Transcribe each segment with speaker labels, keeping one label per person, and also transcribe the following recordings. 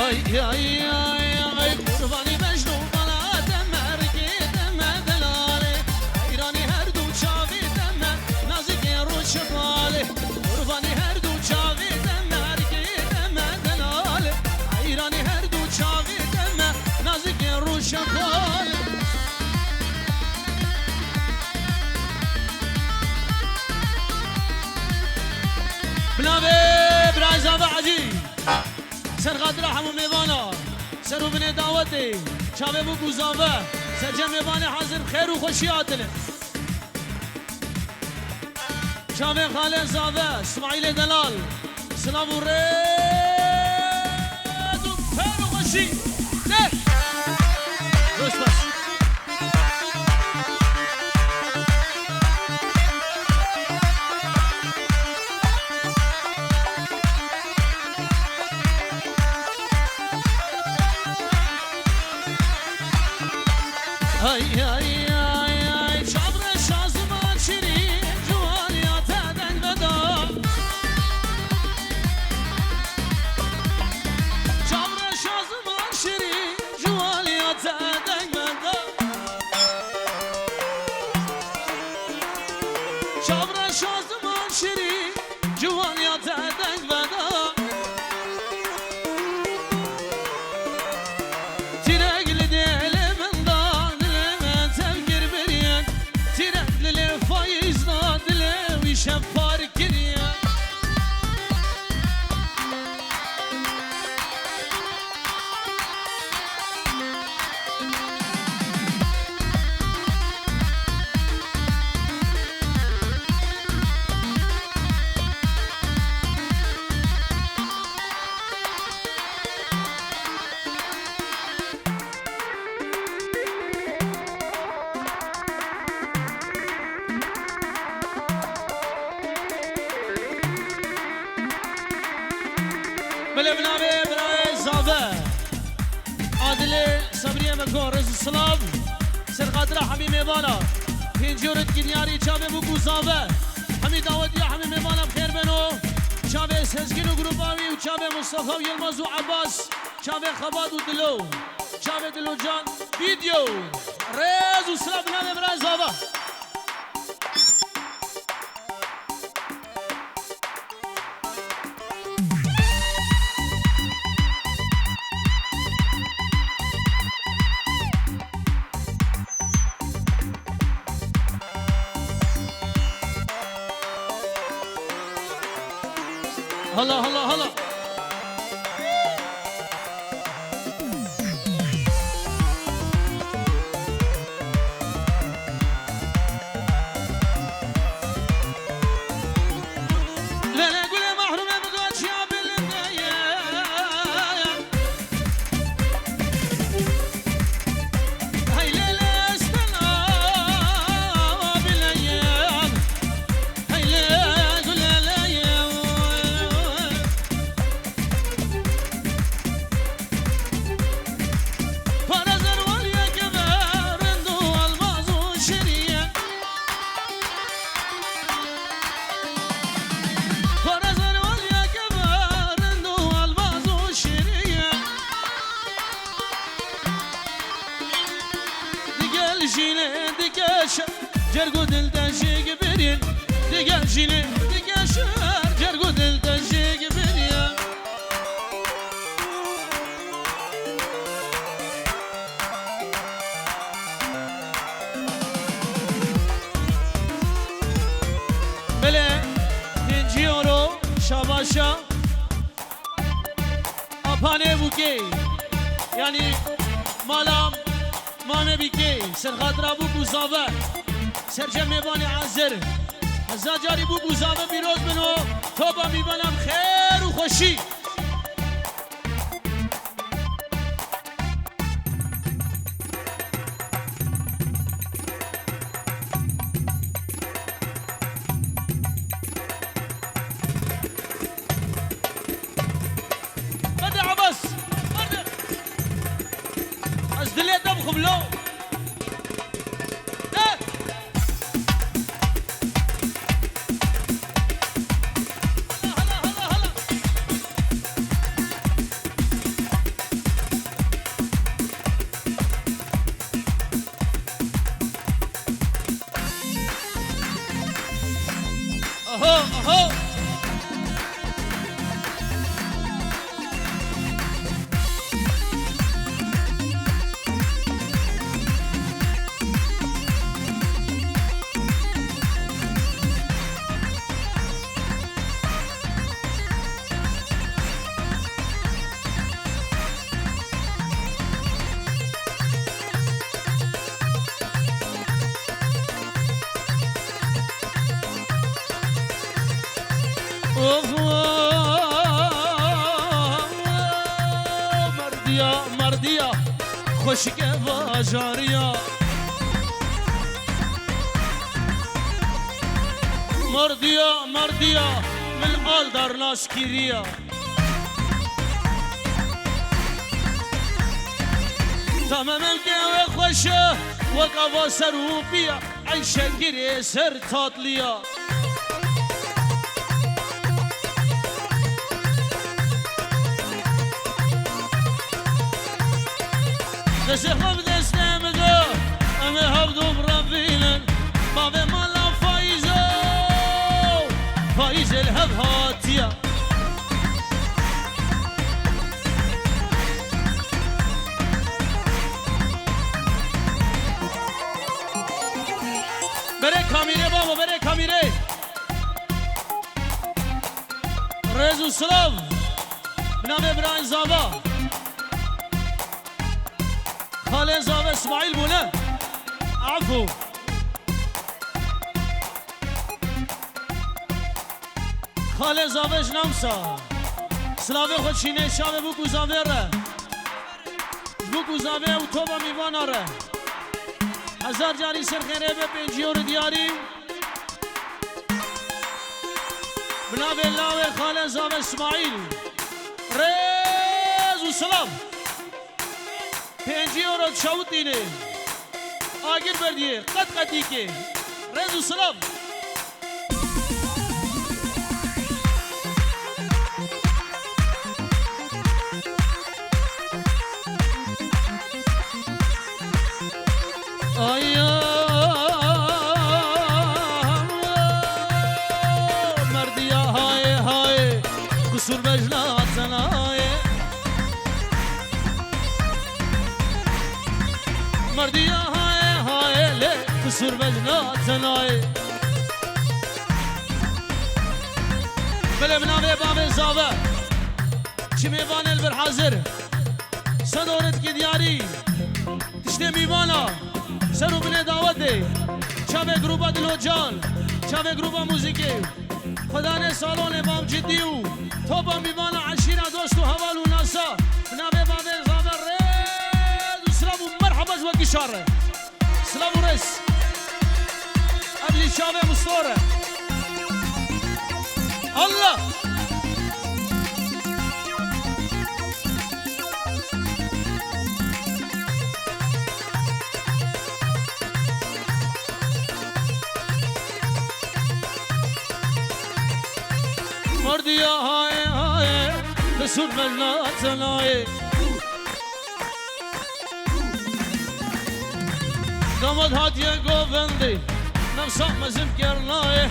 Speaker 1: هاي هاي هاي قرباني مجنون بلا دمر دم دلاله ایرانی هر دو چاوی دم نازک رو شفاله قربانی هر دو چاوی دمر دم دلاله ایرانی هر دو چاوی دم نازک رو شفاله بنابه برایزا بعدی سر قدر همون میوانا سر و بنه دعوتی چاوه بو گوزاوه سر جمع میوانه حاضر خیر و خوشیاتنه چاوه خاله زاوه اسماعیل دلال سلام و رید و خیر و خوشی نه روش بس هاي هاي هاي هاي شابر شازمان شيرين جواليات هدن بدا شابر شازمان شيرين جواليات هدن بدا شابر شازمان شيرين جواليات هدن بدا شفار كريا بلبنامه برای زاوه عادل صبریه مکن رز السلام سر قادره همین میوانا پینجورت گنیاری چاوه بگو زاوه همین دعوتی همین میوانا بخیر بنو چاوه سزگین و گروباوی و چاوه مصطفی و یلماز و عباس چاوه خباد و دلو چاوه دلو جان ویدیو رز السلام بلبنامه برای زاوه هلا هلا هلا لا لا قول محروم ما قالش يا بالنية هاي لا استنى بالايام هاي لا قول لا يا جرقو دل تنشيق برين دقال جيلي دقال شهر جرقو دل تنشيق برين بله هنجيورو شاباشا اپانه بوكي يعني مالام مانه بيكي سرخاطر ابو بوزاوه سرجم میبانی عزر هزاجاری بو گوزاوه بیروز منو تو با میبانم خیر و خوشی بده عباس بده از دلیت نبخم لو اهو اهو مردیا خشک واجاریا مردیا من آل در ناشکیریا تمام الجو خوشه وقوا سروبیا عيشة گیری سر تاطلیا دست خوب دست نمگو امه هبدو برابینن بابه مالا فايز الهب هاتيا بري كاميري بابا بري كاميري ريزو سلاف بنام ابراهيم زابا خالد زابا اسماعيل بولا عفو خالد زابش نمسا سلاوه خود شینه شابه بو گوزاوه ره بو گوزاوه و توبا میوانا ره هزار جاری سر خیره به پنجی اور دیاری بنابه لاوه خالد زابه اسماعیل ریز و سلام پنجی اور شاوت دینه آگیر بردیه قد قدی که ریز و سلام مردیا های های قصور بجنا تنای مردیا های های لی قصور بجنا تنای بله بنامه باب زاوه چی میوان البر حاضر صدورت کی دیاری تشتی میوانا سرو بنه دعوت ده چاوه گروبا دلو جان چاوه گروبا موزیکی خدا نه سالون بام جدیو تو با میوانا عشیره دوست و حوال و ناسا بنابه بابه زابر رید و سلام و مرحبا جوکی شاره سلام و رس قبلی چاوه مستوره الله مردیا های های بسور مجنات نای داماد هاتیه گووندی نفسا مزم کرنای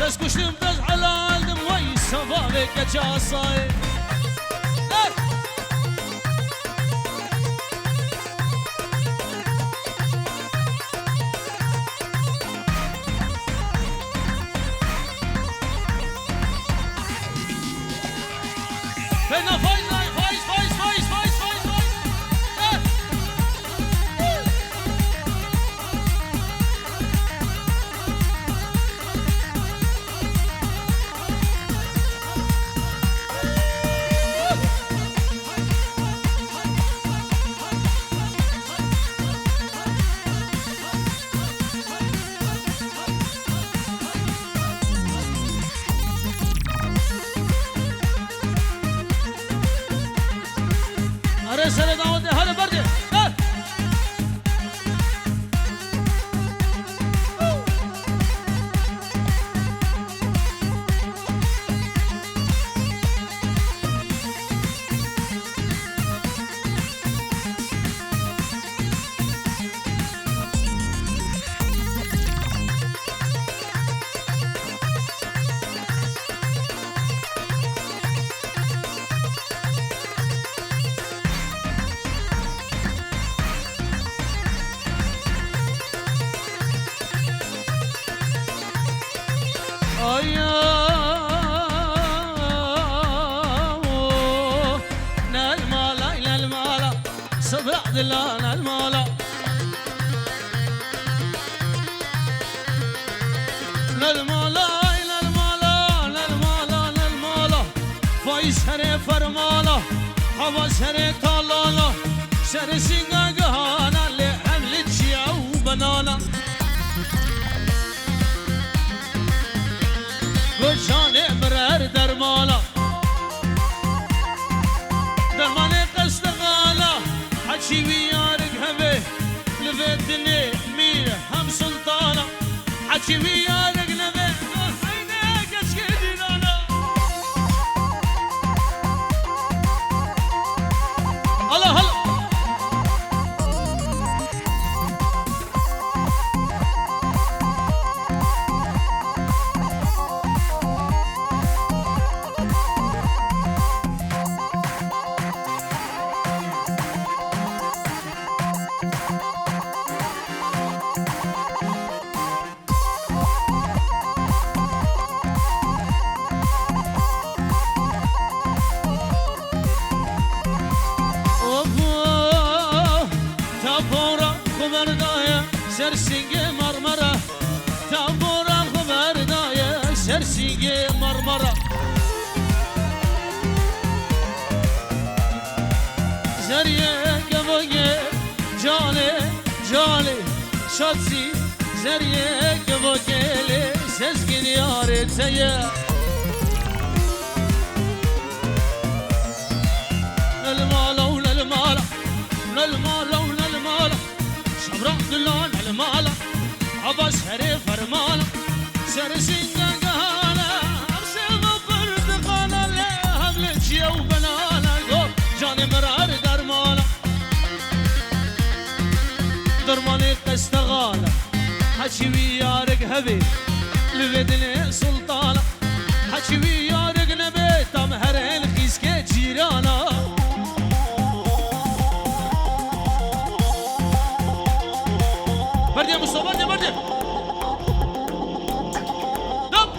Speaker 1: دست کشتیم دست حلال دم وی سبابه کجاسای Fena faiz, faiz, faiz, faiz, faiz, faiz, faiz. سر دعوت هر برده آیا نالمالا إلى المالا صبر عدلان المالا للمالا إلى المالا للمالا للمالا فايز هري فرمالا حواس هري طالالا شر سينغا قهانا لحمل تشيا وبنانا وجاني مرار درمالا درماني قصد غالا حجي ويارك همي لفتني مير هم سلطانا حجي ويارك نبي حيني قسك دينانا الله هلا سرسنگه مرمره تنبورا خبردایه سرسنگه مرمره زریه گوگه جاله جاله شادسی زریه گوگه سزگین یاره تیه للمالا وللمالا للمالا وللمالا شبرا دلان المالا عباس هري فرمالا سرسينغا قهانا امسل مبرد قانا لهم لجيا وبنانا قول جاني مرار درمالا درماني قستغالا حجي ويارك هبي لبدني سلطانا حجي ويارك نبي تم هرين خيسكي جيرانا بردي يا مصطفى بردي بردي دب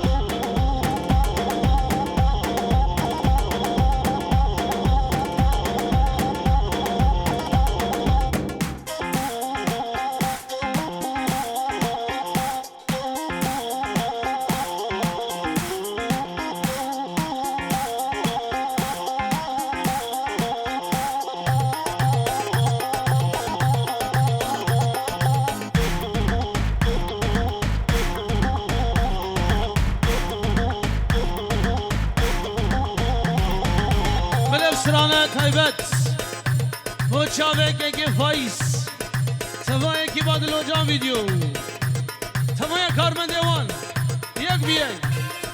Speaker 1: سرانه تایبت و چاوه که فایز سوای کی بعد لوجان ویدیو تمام کارمند وان یک بیه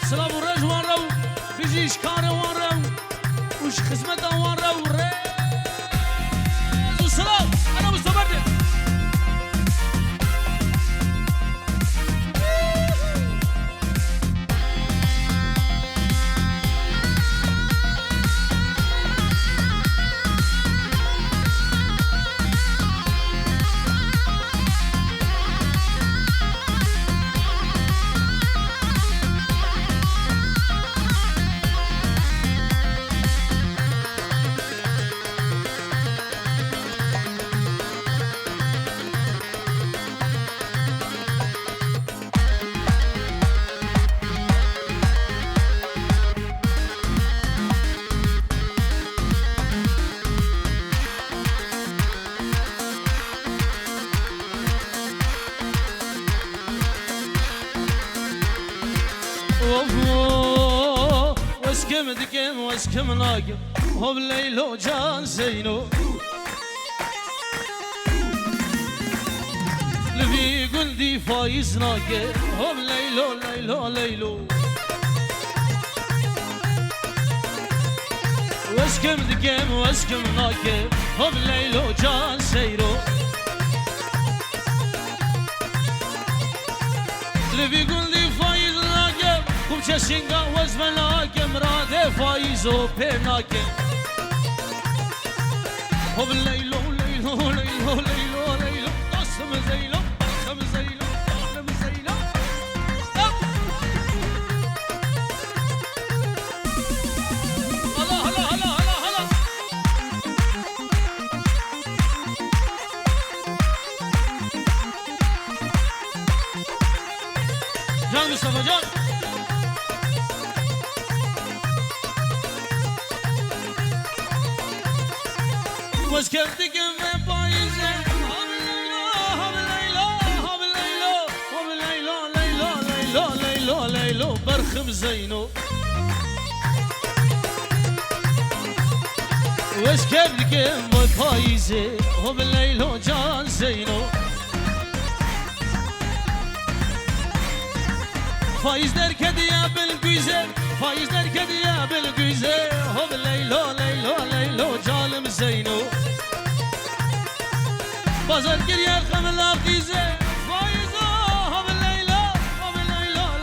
Speaker 1: سلام و رجوان رو بیجیش کار وان رو وش خدمت وان رو رز و سلام انا مستمرده واسكم دكم واسكم ناقم هو بليلو جان زينو لبي قلدي فايز ناقم هو بليلو ليلو ليلو واسكم دكم واسكم ناقم هو بليلو جان زينو لبي قلدي فايز ناقم كم شنگا وزمناكم راد فايزو بيناكم هو بالليلو ليلو ليلو ليلو ليلو قسم زيلو قسم زيلو قسم زيلو میوان وش کردی که من پاییزه هم لیلا هم لیلا هم لیلا لیلا لیلا لیلا لیلا برخم زینو وش کردی که من پاییزه هم لیلا جان زینو فایز در کدیه بالگویزه فایز در کدیه بالگویزه هم لیلا لیلا لیلا جانم زینو بازار گریه خملا قیزه فایزا هم لیلا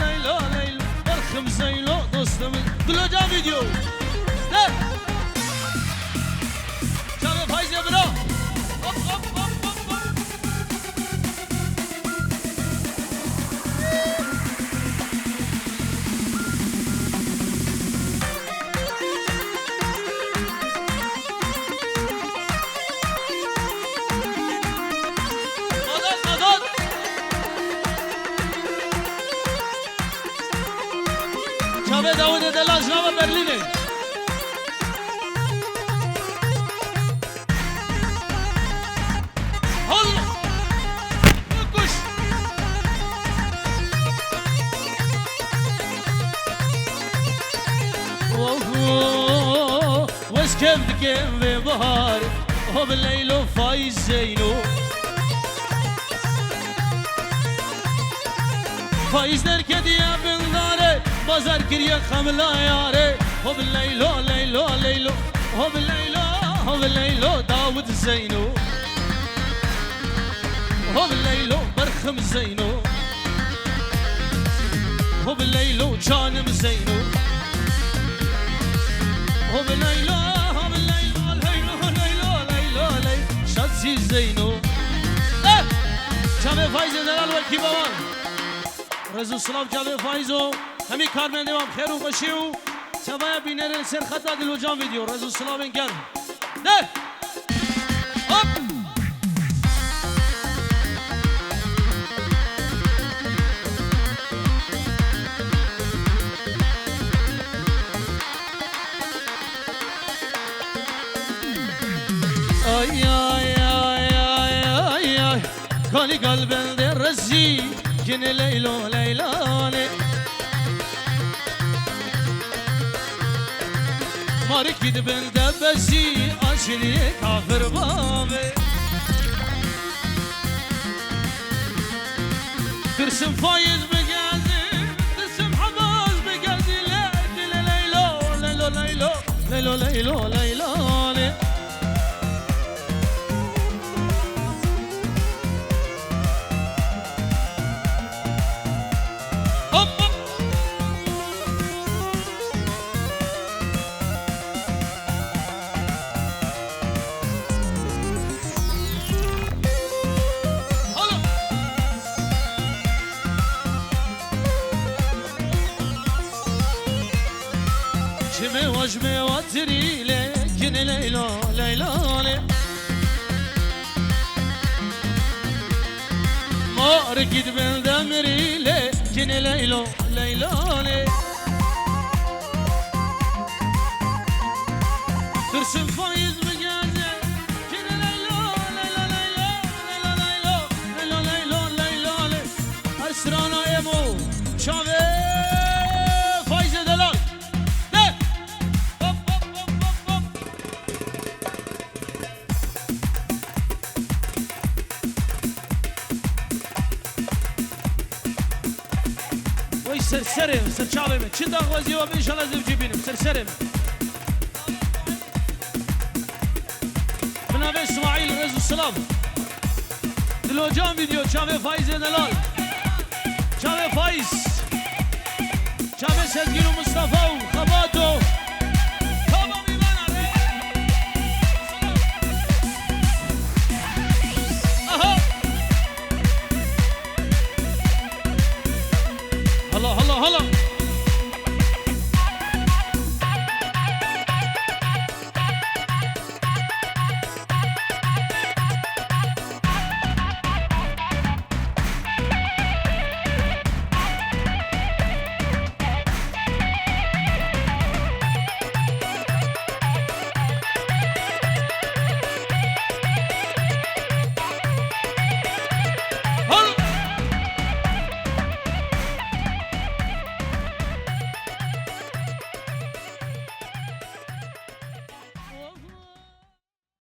Speaker 1: لیلا برخم زینو دوستم دلو جا ویدیو ده جامعه فایزه برا hop hop hop hop hop شبه داود دلاش نام برلینه هل کش وش كيف كيف بهار هو بالليل وفايز زينو فايز دركد يا بنداره بازار كريا خملا ياره هو بالليل ليلو ليلو هو بالليل داود زينو هو بالليل برخم زينو هو بالليل جانم زينو هو بالليل شادزي زينو جامعه فايز دلال والكي بابان رزو السلام جامعه فايزو همي كارمن دوام خير وخشي و سبايا بينر سر خطا دلو جام فيديو رزو السلام انكر ده هوب ay ay ay ay ay ay kali kalbinde rezzi yine leylo leylane marik gidibinde bezi aşiliye kafir babe tırsım faiz mi geldi tırsım habaz mi geldi leylo leylo leylo leylo leylo leylo leylane شمي وجمي وتري لكن ليلى ليلى ما ركض من دمري لكن ليلى ليلى ترسم فايز بجازة كن ليلى ليلى ليلى ليلى ليلى ليلى ليلى أسرانا يمو شافي فايز دلال سرسرم سرچاوه من چند آغازی و انشالله زوجی بینم سرسرم بنابه اسماعیل رزو السلام دلو جام ویدیو چاوه فایز دلال چاوه فایز چاوه سزگیر و مصطفى و خباتو